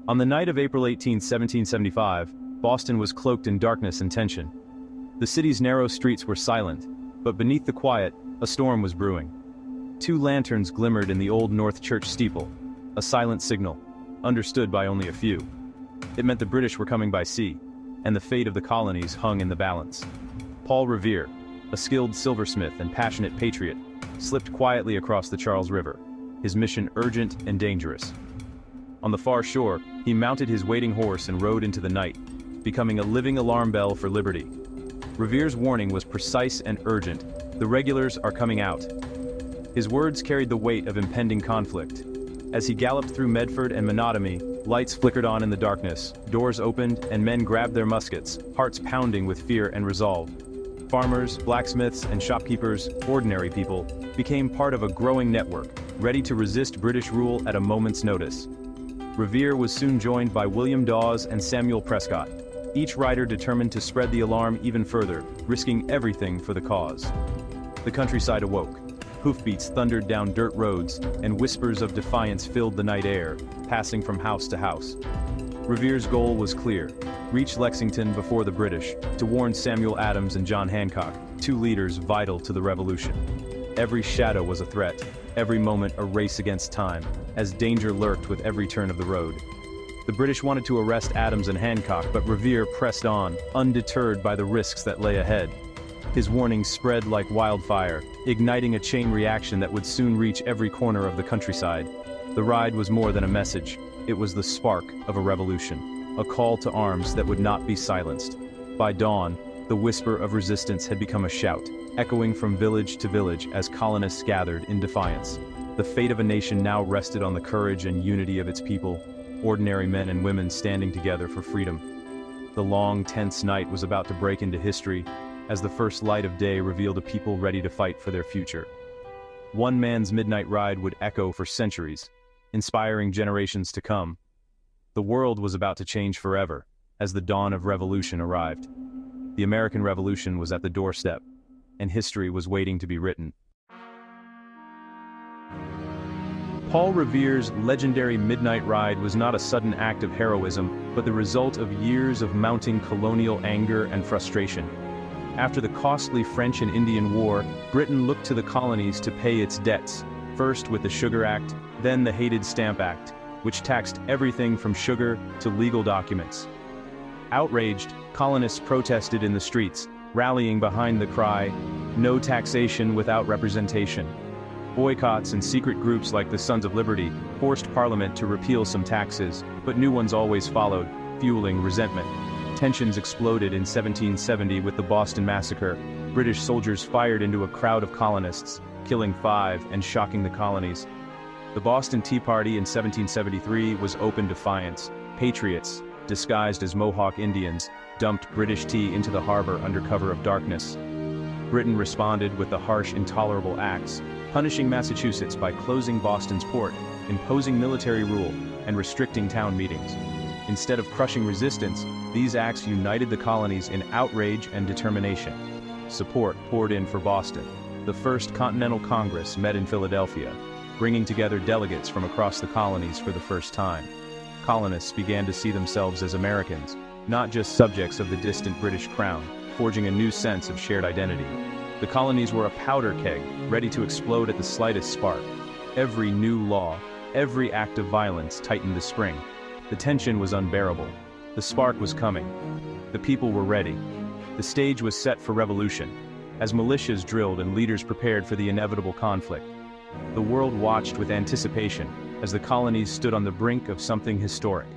On the night of April 18, 1775, Boston was cloaked in darkness and tension. The city's narrow streets were silent, but beneath the quiet, a storm was brewing. Two lanterns glimmered in the old North Church steeple, a silent signal, understood by only a few. It meant the British were coming by sea, and the fate of the colonies hung in the balance. Paul Revere, a skilled silversmith and passionate patriot, slipped quietly across the Charles River, his mission urgent and dangerous. On the far shore, he mounted his waiting horse and rode into the night, becoming a living alarm bell for liberty. Revere's warning was precise and urgent: the regulars are coming out. His words carried the weight of impending conflict. As he galloped through Medford and Menotomy, lights flickered on in the darkness, doors opened, and men grabbed their muskets, hearts pounding with fear and resolve. Farmers, blacksmiths, and shopkeepers, ordinary people, became part of a growing network, ready to resist British rule at a moment's notice. Revere was soon joined by William Dawes and Samuel Prescott, each rider determined to spread the alarm even further, risking everything for the cause. The countryside awoke. Hoofbeats thundered down dirt roads, and whispers of defiance filled the night air, passing from house to house. Revere's goal was clear: reach Lexington before the British, to warn Samuel Adams and John Hancock, two leaders vital to the Revolution. Every shadow was a threat, every moment a race against time, as danger lurked with every turn of the road. The British wanted to arrest Adams and Hancock, but Revere pressed on, undeterred by the risks that lay ahead. His warnings spread like wildfire, igniting a chain reaction that would soon reach every corner of the countryside. The ride was more than a message. It was the spark of a revolution, a call to arms that would not be silenced. By dawn, the whisper of resistance had become a shout, echoing from village to village as colonists gathered in defiance. The fate of a nation now rested on the courage and unity of its people, ordinary men and women standing together for freedom. The long, tense night was about to break into history, as the first light of day revealed a people ready to fight for their future. One man's midnight ride would echo for centuries, inspiring generations to come. The world was about to change forever, as the dawn of revolution arrived. The American Revolution was at the doorstep, and history was waiting to be written. Paul Revere's legendary midnight ride was not a sudden act of heroism, but the result of years of mounting colonial anger and frustration. After the costly French and Indian War, Britain looked to the colonies to pay its debts, first with the Sugar Act, then the hated Stamp Act, which taxed everything from sugar to legal documents. Outraged, colonists protested in the streets, rallying behind the cry, "No taxation without representation." Boycotts and secret groups like the Sons of Liberty forced Parliament to repeal some taxes, but new ones always followed, fueling resentment. Tensions exploded in 1770 with the Boston Massacre. British soldiers fired into a crowd of colonists, killing 5 and shocking the colonies. The Boston Tea Party in 1773 was open defiance. Patriots, disguised as Mohawk Indians, dumped British tea into the harbor under cover of darkness. Britain responded with the harsh, intolerable acts, punishing Massachusetts by closing Boston's port, imposing military rule, and restricting town meetings. Instead of crushing resistance, these acts united the colonies in outrage and determination. Support poured in for Boston. The First Continental Congress met in Philadelphia, bringing together delegates from across the colonies for the first time. Colonists began to see themselves as Americans, not just subjects of the distant British crown, forging a new sense of shared identity. The colonies were a powder keg, ready to explode at the slightest spark. Every new law, every act of violence tightened the spring. The tension was unbearable. The spark was coming. The people were ready. The stage was set for revolution, as militias drilled and leaders prepared for the inevitable conflict. The world watched with anticipation as the colonies stood on the brink of something historic.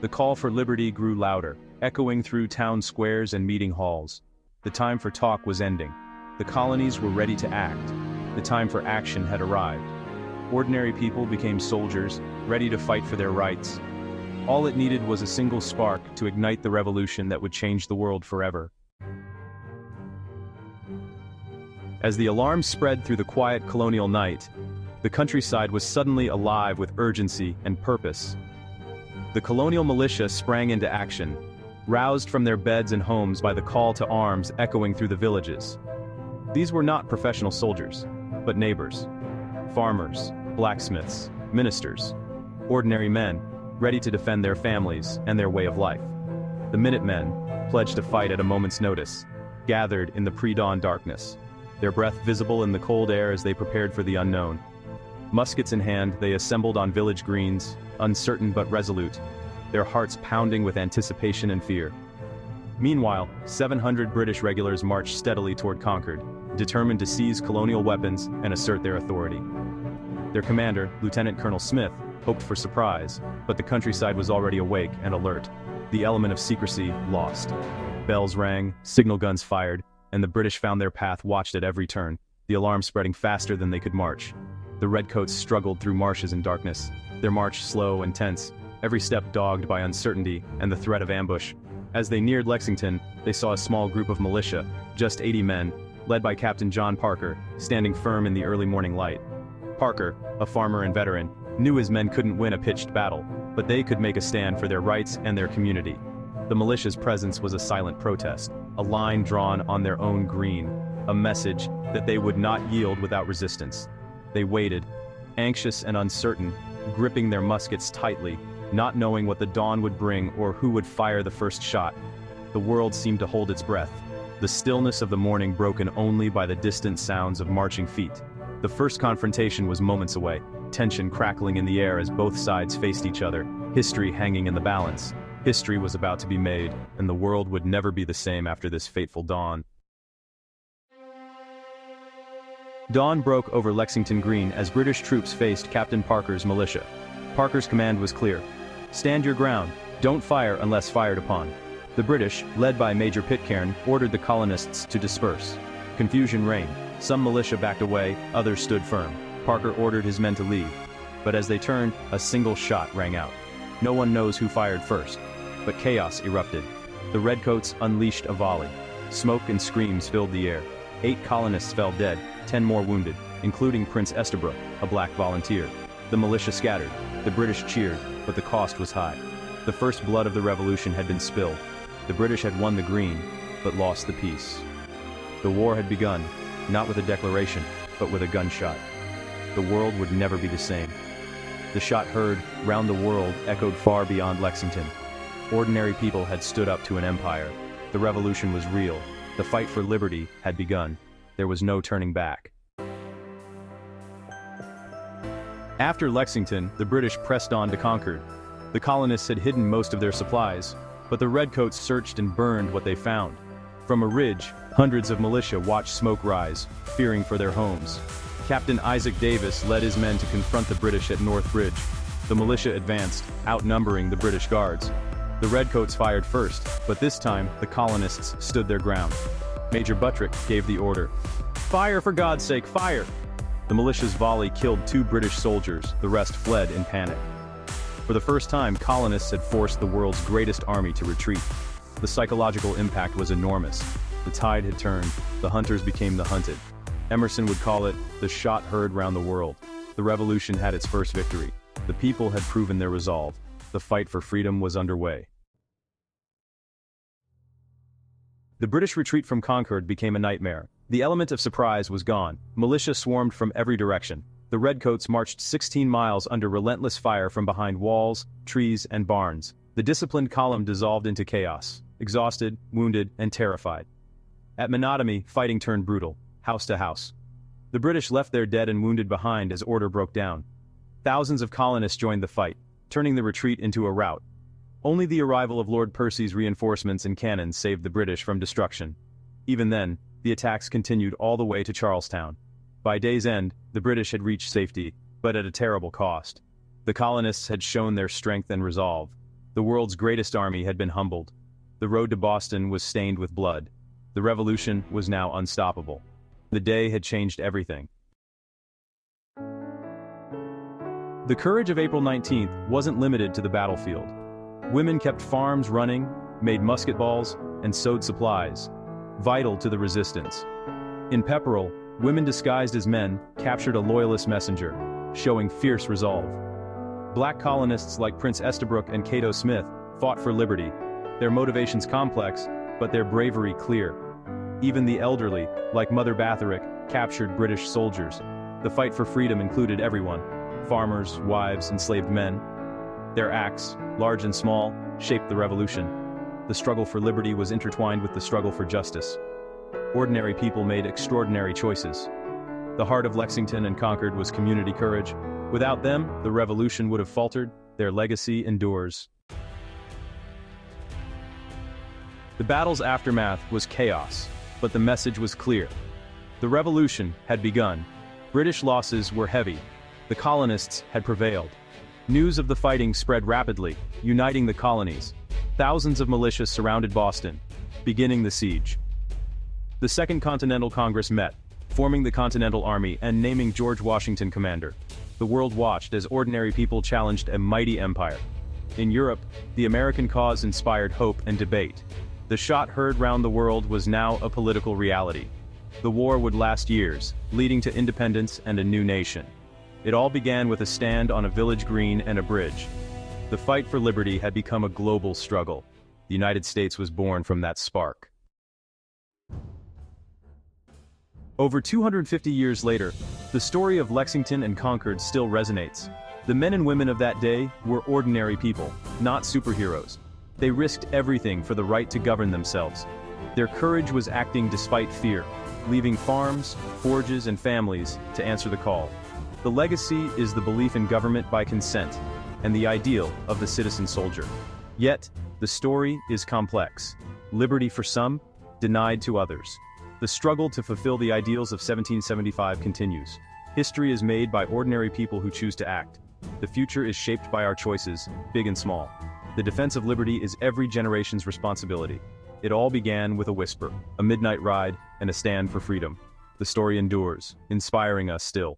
The call for liberty grew louder, echoing through town squares and meeting halls. The time for talk was ending. The colonies were ready to act. The time for action had arrived. Ordinary people became soldiers, ready to fight for their rights. All it needed was a single spark to ignite the revolution that would change the world forever. As the alarm spread through the quiet colonial night, the countryside was suddenly alive with urgency and purpose. The colonial militia sprang into action, roused from their beds and homes by the call to arms echoing through the villages. These were not professional soldiers, but neighbors, farmers, blacksmiths, ministers, ordinary men, ready to defend their families and their way of life. The Minutemen, pledged to fight at a moment's notice, gathered in the pre-dawn darkness, their breath visible in the cold air as they prepared for the unknown. Muskets in hand, they assembled on village greens, uncertain but resolute, their hearts pounding with anticipation and fear. Meanwhile, 700 British regulars marched steadily toward Concord, determined to seize colonial weapons and assert their authority. Their commander, Lieutenant Colonel Smith, hoped for surprise, but the countryside was already awake and alert. The element of secrecy lost. Bells rang, signal guns fired, and the British found their path watched at every turn, the alarm spreading faster than they could march. The redcoats struggled through marshes and darkness, their march slow and tense, every step dogged by uncertainty and the threat of ambush. As they neared Lexington, they saw a small group of militia, just 80 men, led by Captain John Parker, standing firm in the early morning light. Parker, a farmer and veteran, knew his men couldn't win a pitched battle, but they could make a stand for their rights and their community. The militia's presence was a silent protest, a line drawn on their own green, a message that they would not yield without resistance. They waited, anxious and uncertain, gripping their muskets tightly, not knowing what the dawn would bring or who would fire the first shot. The world seemed to hold its breath, the stillness of the morning broken only by the distant sounds of marching feet. The first confrontation was moments away, tension crackling in the air as both sides faced each other, history hanging in the balance. History was about to be made, and the world would never be the same after this fateful dawn. Dawn broke over Lexington Green as British troops faced Captain Parker's militia. Parker's command was clear. Stand your ground, don't fire unless fired upon. The British, led by Major Pitcairn, ordered the colonists to disperse. Confusion reigned. Some militia backed away, others stood firm. Parker ordered his men to leave. But as they turned, a single shot rang out. No one knows who fired first. But chaos erupted. The redcoats unleashed a volley. Smoke and screams filled the air. 8 colonists fell dead, 10 more wounded, including Prince Estabrook, a black volunteer. The militia scattered. The British cheered, but the cost was high. The first blood of the revolution had been spilled. The British had won the green, but lost the peace. The war had begun, not with a declaration, but with a gunshot. The world would never be the same. The shot heard round the world echoed far beyond Lexington. Ordinary people had stood up to an empire. The revolution was real. The fight for liberty had begun. There was no turning back. After Lexington, the British pressed on to Concord. The colonists had hidden most of their supplies, but the redcoats searched and burned what they found. From a ridge, hundreds of militia watched smoke rise, fearing for their homes. Captain Isaac Davis led his men to confront the British at North Bridge. The militia advanced, outnumbering the British guards. The redcoats fired first, but this time, the colonists stood their ground. Major Buttrick gave the order. "Fire, for God's sake, fire!" The militia's volley killed 2 British soldiers, the rest fled in panic. For the first time, colonists had forced the world's greatest army to retreat. The psychological impact was enormous. The tide had turned, the hunters became the hunted. Emerson would call it, the shot heard round the world. The revolution had its first victory. The people had proven their resolve. The fight for freedom was underway. The British retreat from Concord became a nightmare. The element of surprise was gone. Militia swarmed from every direction. The redcoats marched 16 miles under relentless fire from behind walls, trees, and barns. The disciplined column dissolved into chaos, exhausted, wounded, and terrified. At Menotomy, fighting turned brutal, house to house. The British left their dead and wounded behind as order broke down. Thousands of colonists joined the fight, turning the retreat into a rout. Only the arrival of Lord Percy's reinforcements and cannons saved the British from destruction. Even then, the attacks continued all the way to Charlestown. By day's end, the British had reached safety, but at a terrible cost. The colonists had shown their strength and resolve. The world's greatest army had been humbled. The road to Boston was stained with blood. The revolution was now unstoppable. The day had changed everything. The courage of April 19th wasn't limited to the battlefield. Women kept farms running, made musket balls, and sewed supplies, vital to the resistance. In Pepperell, women disguised as men captured a loyalist messenger, showing fierce resolve. Black colonists like Prince Estabrook and Cato Smith fought for liberty, their motivations complex, but their bravery clear. Even the elderly, like Mother Batherick, captured British soldiers. The fight for freedom included everyone: farmers, wives, enslaved men. Their acts, large and small, shaped the revolution. The struggle for liberty was intertwined with the struggle for justice. Ordinary people made extraordinary choices. The heart of Lexington and Concord was community courage. Without them, the revolution would have faltered. Their legacy endures. The battle's aftermath was chaos, but the message was clear. The revolution had begun. British losses were heavy. The colonists had prevailed. News of the fighting spread rapidly, uniting the colonies. Thousands of militias surrounded Boston, beginning the siege. The Second Continental Congress met, forming the Continental Army and naming George Washington commander. The world watched as ordinary people challenged a mighty empire. In Europe, the American cause inspired hope and debate. The shot heard round the world was now a political reality. The war would last years, leading to independence and a new nation. It all began with a stand on a village green and a bridge. The fight for liberty had become a global struggle. The United States was born from that spark. Over 250 years later, the story of Lexington and Concord still resonates. The men and women of that day were ordinary people, not superheroes. They risked everything for the right to govern themselves. Their courage was acting despite fear, leaving farms, forges, and families to answer the call. The legacy is the belief in government by consent, and the ideal of the citizen soldier. Yet, the story is complex. Liberty for some, denied to others. The struggle to fulfill the ideals of 1775 continues. History is made by ordinary people who choose to act. The future is shaped by our choices, big and small. The defense of liberty is every generation's responsibility. It all began with a whisper, a midnight ride, and a stand for freedom. The story endures, inspiring us still.